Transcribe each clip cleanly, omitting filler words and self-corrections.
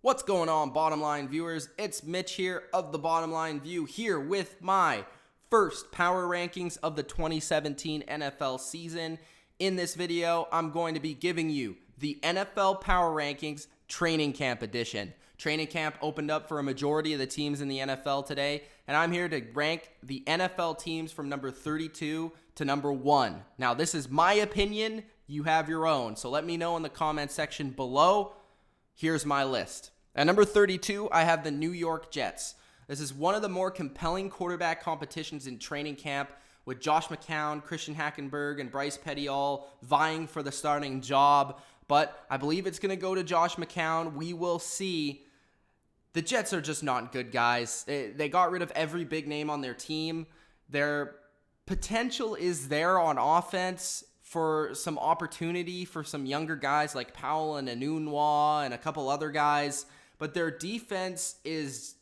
What's going on, Bottom Line viewers? It's Mitch here of the Bottom Line View, here with my first power rankings of the 2017 NFL season. In this video, I'm going to be giving you the NFL Power Rankings Training Camp Edition. Training camp opened up for a majority of the teams in the NFL today, and I'm here to rank the NFL teams from number 32 to number 1. Now, this is my opinion. You have your own, so let me know in the comment section below. Here's my list. At number 32, I have the New York Jets. This is one of the more compelling quarterback competitions in training camp, with Josh McCown, Christian Hackenberg, and Bryce Petty all vying for the starting job. But I believe it's going to go to Josh McCown. We will see. The Jets are just not good, guys. They got rid of every big name on their team. Their potential is there on offense for some opportunity for some younger guys like Powell and Anunwa and a couple other guys. But their defense is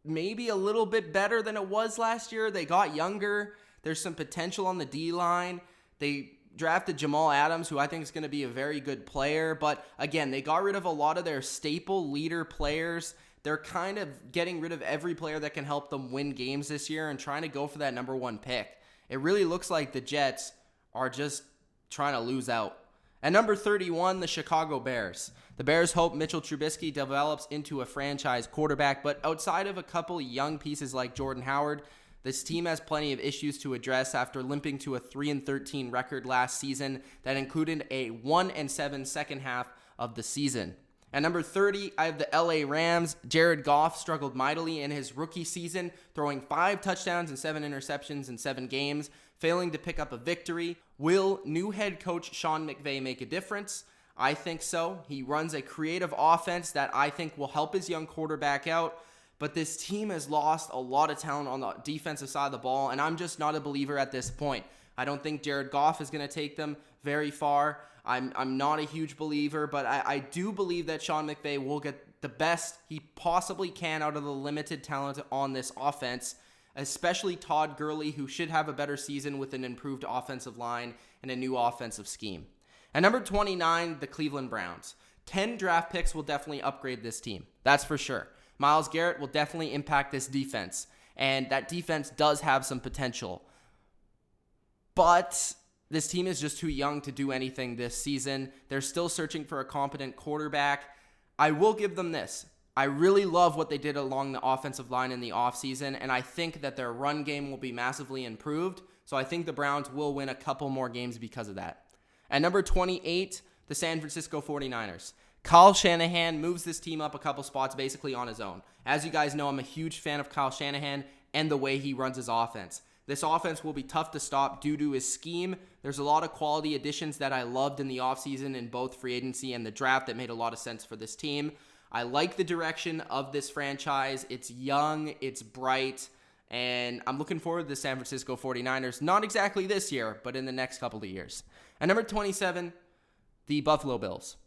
maybe a little bit better than it was last year. They got younger. There's some potential on the D-line. They drafted Jamal Adams, who I think is going to be a very good player. But again, they got rid of a lot of their staple leader players. They're kind of getting rid of every player that can help them win games this year and trying to go for that number 1 pick. It really looks like the Jets are just trying to lose out. At number 31, the Chicago Bears. The Bears hope Mitchell Trubisky develops into a franchise quarterback, but outside of a couple young pieces like Jordan Howard, this team has plenty of issues to address after limping to a 3-13 record last season that included a 1-7 second half of the season. At number 30, I have the LA Rams. Jared Goff struggled mightily in his rookie season, throwing 5 touchdowns and 7 interceptions in 7 games, failing to pick up a victory. Will new head coach Sean McVay make a difference? I think so. He runs a creative offense that I think will help his young quarterback out, but this team has lost a lot of talent on the defensive side of the ball, and I'm just not a believer at this point. I don't think Jared Goff is going to take them very far. I'm not a huge believer, but I do believe that Sean McVay will get the best he possibly can out of the limited talent on this offense, especially Todd Gurley, who should have a better season with an improved offensive line and a new offensive scheme. At number 29, the Cleveland Browns. 10 draft picks will definitely upgrade this team. That's for sure. Myles Garrett will definitely impact this defense, and that defense does have some potential. But this team is just too young to do anything this season. They're still searching for a competent quarterback. I will give them this. I really love what they did along the offensive line in the offseason, and I think that their run game will be massively improved. So I think the Browns will win a couple more games because of that. At number 28, the San Francisco 49ers. Kyle Shanahan moves this team up a couple spots basically on his own. As you guys know, I'm a huge fan of Kyle Shanahan and the way he runs his offense. This offense will be tough to stop due to his scheme. There's a lot of quality additions that I loved in the offseason in both free agency and the draft that made a lot of sense for this team. I like the direction of this franchise. It's young, it's bright, and I'm looking forward to the San Francisco 49ers, not exactly this year, but in the next couple of years. At number 27, the Buffalo Bills.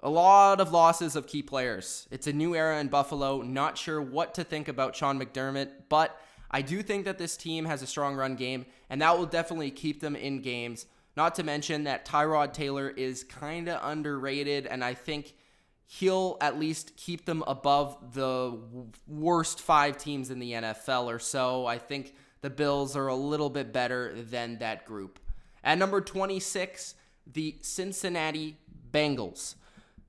A lot of losses of key players. It's a new era in Buffalo. Not sure what to think about Sean McDermott, but I do think that this team has a strong run game, and that will definitely keep them in games. Not to mention that Tyrod Taylor is kind of underrated, and I think he'll at least keep them above the worst 5 teams in the NFL or so. I think the Bills are a little bit better than that group. At number 26, the Cincinnati Bengals.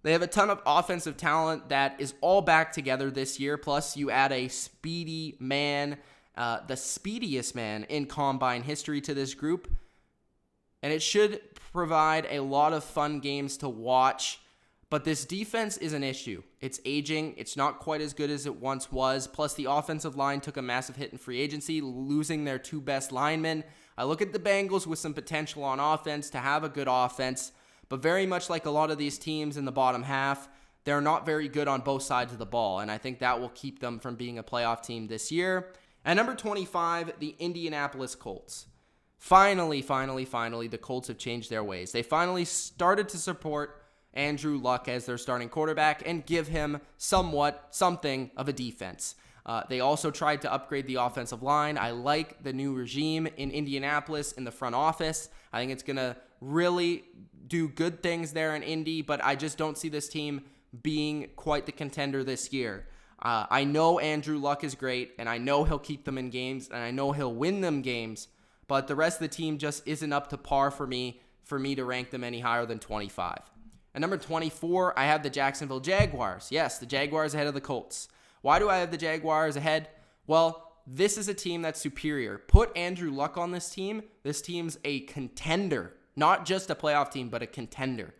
They have a ton of offensive talent that is all back together this year. Plus, you add a speedy man, the speediest man in combine history to this group. And it should provide a lot of fun games to watch. But this defense is an issue. It's aging. It's not quite as good as it once was. Plus, the offensive line took a massive hit in free agency, losing their 2 best linemen. I look at the Bengals with some potential on offense to have a good offense. But very much like a lot of these teams in the bottom half, they're not very good on both sides of the ball. And I think that will keep them from being a playoff team this year. At number 25, the Indianapolis Colts. Finally, the Colts have changed their ways. They finally started to support Andrew Luck as their starting quarterback and give him something of a defense. They also tried to upgrade the offensive line. I like the new regime in Indianapolis in the front office. I think it's going to really do good things there in Indy, but I just don't see this team being quite the contender this year. I know Andrew Luck is great, and I know he'll keep them in games, and I know he'll win them games, but the rest of the team just isn't up to par for me to rank them any higher than 25. At number 24, I have the Jacksonville Jaguars. Yes, the Jaguars ahead of the Colts. Why do I have the Jaguars ahead? Well, this is a team that's superior. Put Andrew Luck on this team. This team's a contender. Not just a playoff team, but a contender.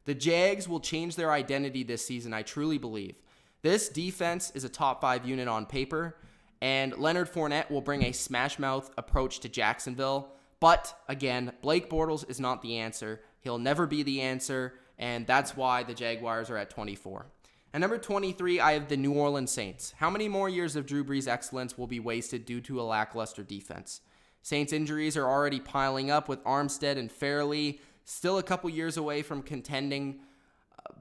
The Jags will change their identity this season, I truly believe. This defense is a top 5 unit on paper, and Leonard Fournette will bring a smash-mouth approach to Jacksonville. But, again, Blake Bortles is not the answer. He'll never be the answer, and that's why the Jaguars are at 24. At number 23, I have the New Orleans Saints. How many more years of Drew Brees' excellence will be wasted due to a lackluster defense? Saints injuries are already piling up with Armstead and Fairley, still a couple years away from contending.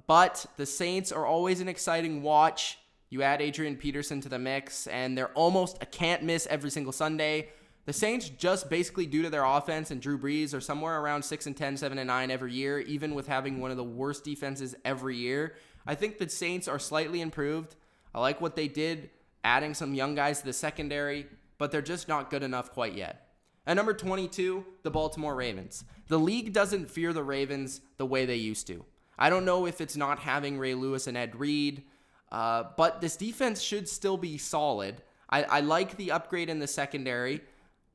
But the Saints are always an exciting watch. You add Adrian Peterson to the mix, and they're almost a can't-miss every single Sunday. The Saints, just basically due to their offense and Drew Brees, are somewhere around 6-10, 7-9 every year, even with having one of the worst defenses every year. I think the Saints are slightly improved. I like what they did, adding some young guys to the secondary, but they're just not good enough quite yet. At number 22, the Baltimore Ravens. The league doesn't fear the Ravens the way they used to. I don't know if it's not having Ray Lewis and Ed Reed, but this defense should still be solid. I like the upgrade in the secondary,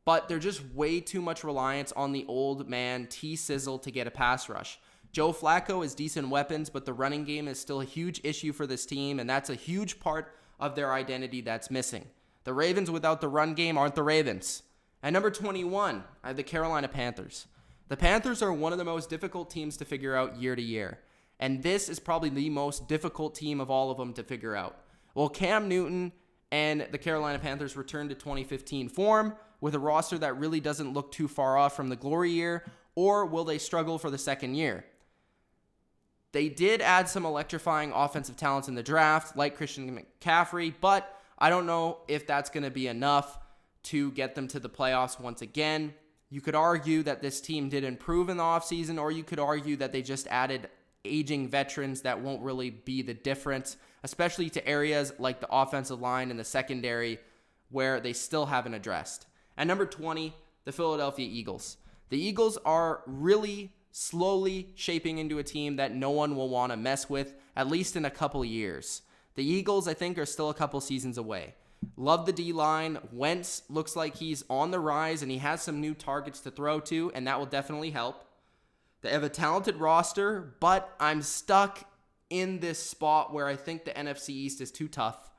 but there's just way too much reliance on the old man T-Sizzle to get a pass rush. Joe Flacco has decent weapons, but the running game is still a huge issue for this team, and that's a huge part of their identity that's missing. The Ravens without the run game aren't the Ravens. At number 21, I have the Carolina Panthers. The Panthers are one of the most difficult teams to figure out year to year, and this is probably the most difficult team of all of them to figure out. Well, Cam Newton and the Carolina Panthers return to 2015 form with a roster that really doesn't look too far off from the glory year, or will they struggle for the second year? They did add some electrifying offensive talents in the draft, like Christian McCaffrey, but I don't know if that's going to be enough to get them to the playoffs once again. You could argue that this team did improve in the offseason, or you could argue that they just added aging veterans that won't really be the difference, especially to areas like the offensive line and the secondary where they still haven't addressed. At number 20, the Philadelphia Eagles. The Eagles are really slowly shaping into a team that no one will want to mess with, at least in a couple years. The Eagles, I think, are still a couple seasons away. Love the D-line. Wentz looks like he's on the rise, and he has some new targets to throw to, and that will definitely help. They have a talented roster, but I'm stuck in this spot where I think the NFC East is too tough.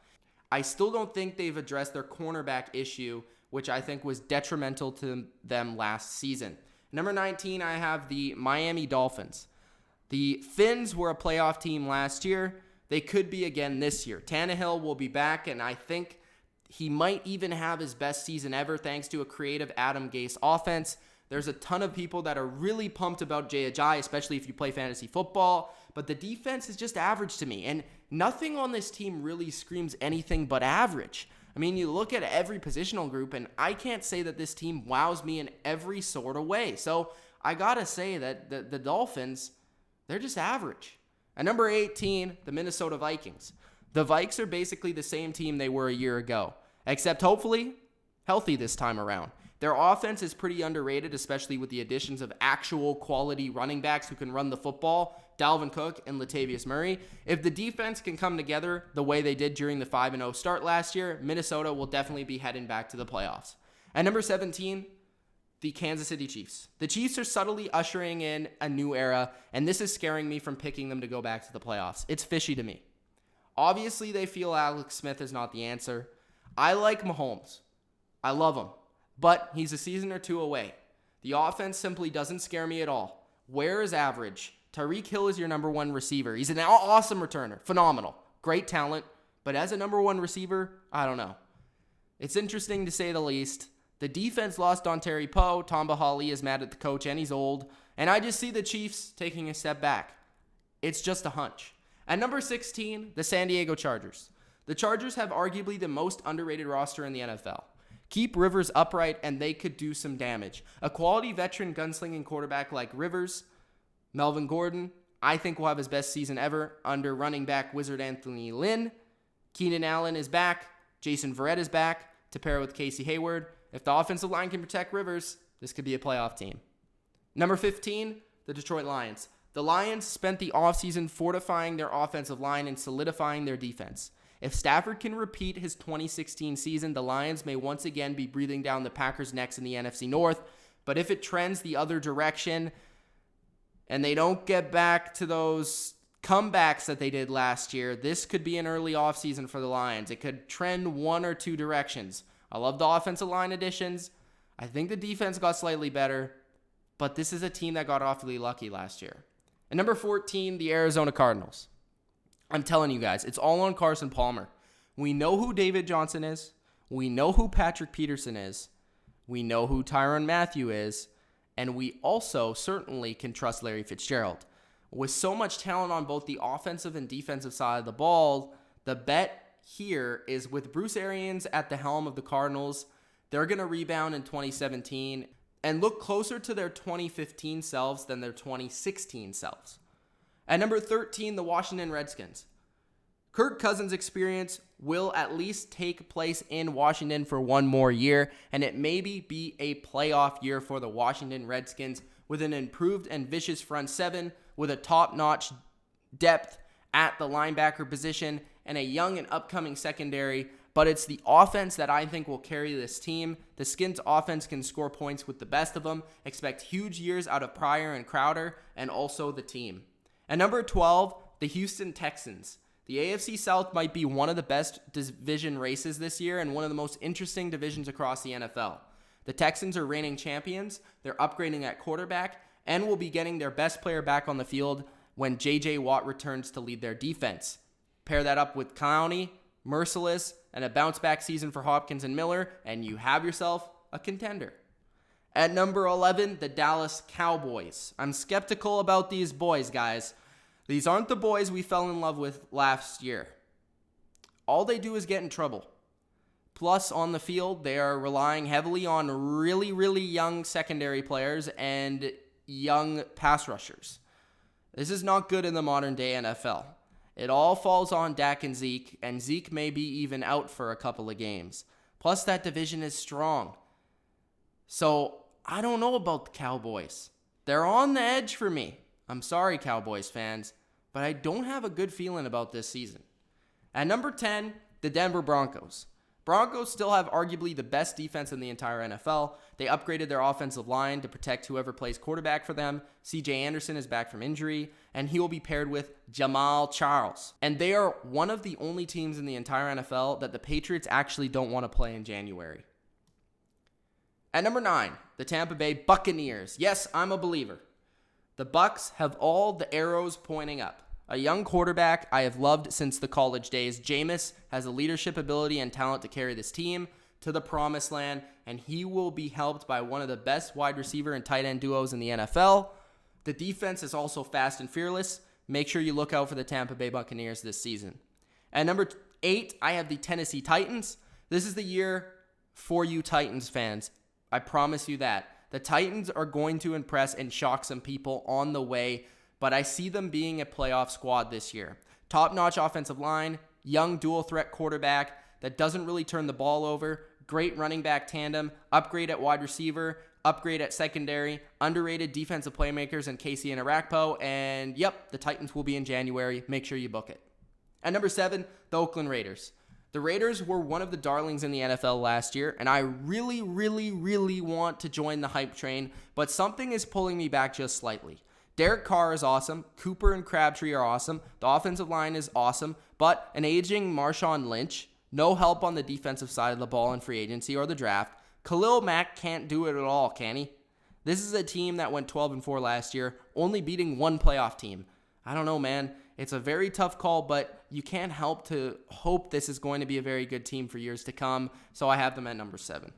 I still don't think they've addressed their cornerback issue, which I think was detrimental to them last season. Number 19, I have the Miami Dolphins. The Finns were a playoff team last year. They could be again this year. Tannehill will be back, and I think he might even have his best season ever thanks to a creative Adam Gase offense. There's a ton of people that are really pumped about Jay Ajayi, especially if you play fantasy football, but the defense is just average to me, and nothing on this team really screams anything but average. I mean, you look at every positional group, and I can't say that this team wows me in every sort of way. So I got to say that the Dolphins, they're just average. At number 18, the Minnesota Vikings. The Vikes are basically the same team they were a year ago, except hopefully healthy this time around. Their offense is pretty underrated, especially with the additions of actual quality running backs who can run the football, Dalvin Cook and Latavius Murray. If the defense can come together the way they did during the 5-0 start last year, Minnesota will definitely be heading back to the playoffs. At number 17, the Kansas City Chiefs. The Chiefs are subtly ushering in a new era, and this is scaring me from picking them to go back to the playoffs. It's fishy to me. Obviously, they feel Alex Smith is not the answer. I like Mahomes. I love him. But he's a season or two away. The offense simply doesn't scare me at all. Where is average? Tyreek Hill is your number one receiver. He's an awesome returner. Phenomenal. Great talent. But as a number one receiver, I don't know. It's interesting to say the least. The defense lost Dontari Poe. Tamba Hali is mad at the coach and he's old. And I just see the Chiefs taking a step back. It's just a hunch. At number 16, the San Diego Chargers. The Chargers have arguably the most underrated roster in the NFL. Keep Rivers upright and they could do some damage. A quality veteran gunslinging quarterback like Rivers, Melvin Gordon, I think will have his best season ever under running back wizard Anthony Lynn. Keenan Allen is back. Jason Verrett is back to pair with Casey Hayward. If the offensive line can protect Rivers, this could be a playoff team. Number 15, the Detroit Lions. The Lions spent the offseason fortifying their offensive line and solidifying their defense. If Stafford can repeat his 2016 season, the Lions may once again be breathing down the Packers' necks in the NFC North. But if it trends the other direction and they don't get back to those comebacks that they did last year, this could be an early offseason for the Lions. It could trend one or two directions. I love the offensive line additions. I think the defense got slightly better, but this is a team that got awfully lucky last year. And number 14, the Arizona Cardinals. I'm telling you guys, it's all on Carson Palmer. We know who David Johnson is. We know who Patrick Peterson is. We know who Tyrann Mathieu is. And we also certainly can trust Larry Fitzgerald. With so much talent on both the offensive and defensive side of the ball, the bet here is with Bruce Arians at the helm of the Cardinals, they're going to rebound in 2017 and look closer to their 2015 selves than their 2016 selves. At number 13, the Washington Redskins. Kirk Cousins' experience will at least take place in Washington for one more year, and it maybe be a playoff year for the Washington Redskins with an improved and vicious front seven, with a top-notch depth at the linebacker position, and a young and upcoming secondary. But it's the offense that I think will carry this team. The Skins' offense can score points with the best of them. Expect huge years out of Pryor and Crowder, and also the team. At number 12, the Houston Texans. The AFC South might be one of the best division races this year and one of the most interesting divisions across the NFL. The Texans are reigning champions, they're upgrading at quarterback, and will be getting their best player back on the field when J.J. Watt returns to lead their defense. Pair that up with Clowney, Merciless, and a bounce-back season for Hopkins and Miller, and you have yourself a contender. At number 11, the Dallas Cowboys. I'm skeptical about these boys, guys. These aren't the boys we fell in love with last year. All they do is get in trouble. Plus, on the field, they are relying heavily on really, really young secondary players and young pass rushers. This is not good in the modern-day NFL. It all falls on Dak and Zeke may be even out for a couple of games. Plus, that division is strong. So, I don't know about the Cowboys. They're on the edge for me. I'm sorry, Cowboys fans, but I don't have a good feeling about this season. At number 10, the Denver Broncos. Broncos still have arguably the best defense in the entire NFL. They upgraded their offensive line to protect whoever plays quarterback for them. C.J. Anderson is back from injury, and he will be paired with Jamal Charles. And they are one of the only teams in the entire NFL that the Patriots actually don't want to play in January. At number 9, the Tampa Bay Buccaneers. Yes, I'm a believer. The Bucs have all the arrows pointing up. A young quarterback I have loved since the college days. Jameis has the leadership ability and talent to carry this team to the promised land, and he will be helped by one of the best wide receiver and tight end duos in the NFL. The defense is also fast and fearless. Make sure you look out for the Tampa Bay Buccaneers this season. At number 8, I have the Tennessee Titans. This is the year for you Titans fans. I promise you that. The Titans are going to impress and shock some people on the way, but I see them being a playoff squad this year. Top-notch offensive line, young dual-threat quarterback that doesn't really turn the ball over, great running back tandem, upgrade at wide receiver, upgrade at secondary, underrated defensive playmakers in Casey and Arakpo, and yep, the Titans will be in January. Make sure you book it. At number 7, the Oakland Raiders. The Raiders were one of the darlings in the NFL last year, and I really, really, really want to join the hype train, but something is pulling me back just slightly. Derek Carr is awesome. Cooper and Crabtree are awesome. The offensive line is awesome, but an aging Marshawn Lynch, no help on the defensive side of the ball in free agency or the draft. Khalil Mack can't do it at all, can he? This is a team that went 12-4 last year, only beating one playoff team. I don't know, man. It's a very tough call, but you can't help to hope this is going to be a very good team for years to come, so I have them at number 7.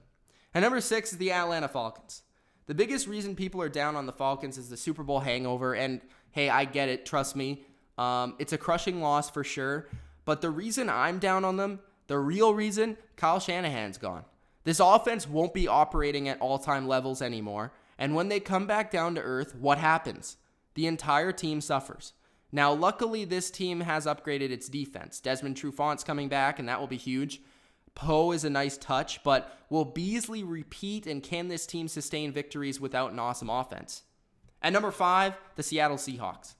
At number 6 is the Atlanta Falcons. The biggest reason people are down on the Falcons is the Super Bowl hangover, and hey, I get it, trust me. It's a crushing loss for sure, but the reason I'm down on them, the real reason, Kyle Shanahan's gone. This offense won't be operating at all-time levels anymore, and when they come back down to earth, what happens? the entire team suffers. Now, luckily, this team has upgraded its defense. Desmond Trufant's coming back, and that will be huge. Poe is a nice touch, but will Beasley repeat, and can this team sustain victories without an awesome offense? At number 5, the Seattle Seahawks.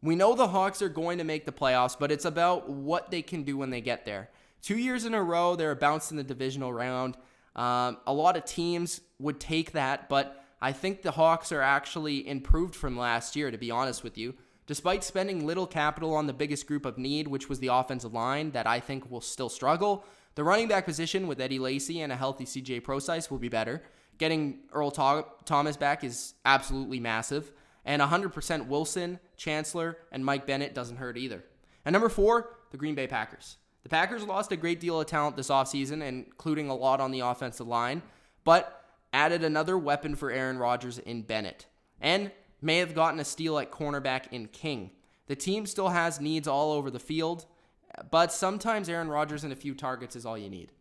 We know the Hawks are going to make the playoffs, but it's about what they can do when they get there. 2 years in a row, they're bounced in the divisional round. A lot of teams would take that, but I think the Hawks are actually improved from last year, to be honest with you. Despite spending little capital on the biggest group of need, which was the offensive line, that I think will still struggle, the running back position with Eddie Lacy and a healthy CJ Prosise will be better. Getting Earl Thomas back is absolutely massive. And 100% Wilson, Chancellor, and Mike Bennett doesn't hurt either. And number 4, the Green Bay Packers. The Packers lost a great deal of talent this offseason, including a lot on the offensive line, but added another weapon for Aaron Rodgers in Bennett. And may have gotten a steal at cornerback in King. The team still has needs all over the field, but sometimes Aaron Rodgers and a few targets is all you need.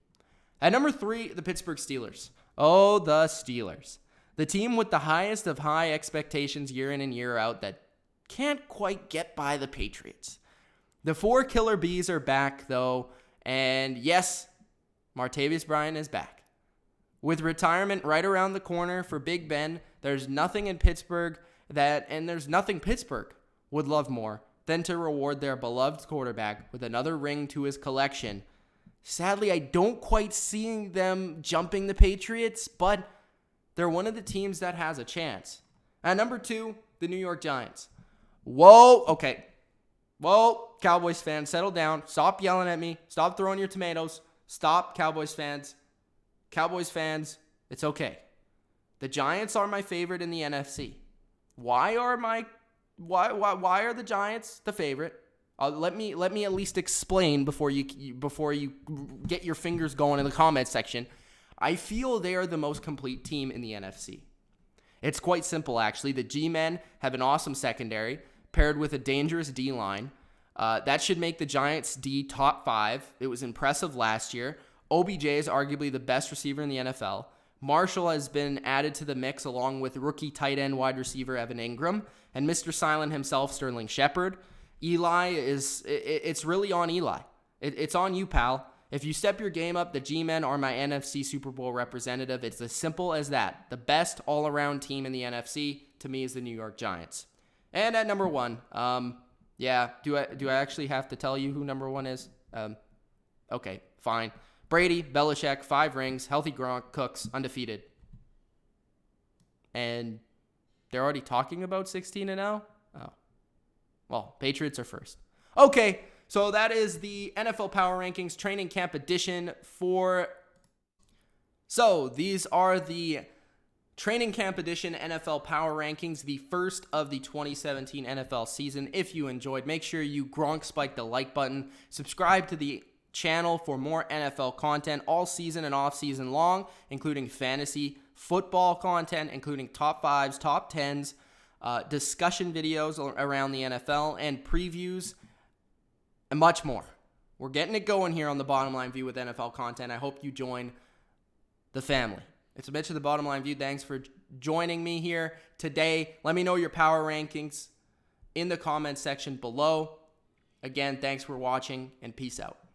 At number 3, the Pittsburgh Steelers. Oh, the Steelers. The team with the highest of high expectations year in and year out that can't quite get by the Patriots. The 4 killer bees are back, though, and yes, Martavis Bryant is back. With retirement right around the corner for Big Ben, there's nothing in Pittsburgh there's nothing Pittsburgh would love more than to reward their beloved quarterback with another ring to his collection. Sadly, I don't quite see them jumping the Patriots, but they're one of the teams that has a chance. At number 2, the New York Giants. Whoa, okay. Whoa, Cowboys fans, settle down. Stop yelling at me. Stop throwing your tomatoes. Stop, Cowboys fans. Cowboys fans, it's okay. The Giants are my favorite in the NFC. Why are the Giants the favorite? Let me at least explain before you get your fingers going in the comments section. I feel they are the most complete team in the NFC. It's quite simple, actually. The G-men have an awesome secondary paired with a dangerous D-line. That should make the Giants D top 5. It was impressive last year. OBJ is arguably the best receiver in the NFL. Marshall has been added to the mix along with rookie tight end wide receiver Evan Ingram and Mr. Silent himself, Sterling Shepard. It's really on Eli. It's on you, pal. If you step your game up, the G-men are my NFC Super Bowl representative. It's as simple as that. The best all-around team in the NFC, to me, is the New York Giants. And at number 1, do I actually have to tell you who number 1 is? Okay, fine. Brady, Belichick, 5 rings, healthy Gronk, Cooks, undefeated. And they're already talking about 16-0? Oh. Well, Patriots are first. Okay, so that is the NFL Power Rankings Training Camp Edition So these are the Training Camp Edition NFL Power Rankings, the first of the 2017 NFL season. If you enjoyed, make sure you Gronk spike the like button. Subscribe to the channel for more NFL content all season and off season long, including fantasy football content, including top 5s, top 10s, discussion videos around the NFL, and previews, and much more. We're getting it going here on the Bottom Line View with NFL content. I hope you join the family. It's Mitch of the Bottom Line View. Thanks for joining me here today. Let me know your power rankings in the comments section below. Again, thanks for watching, and peace out.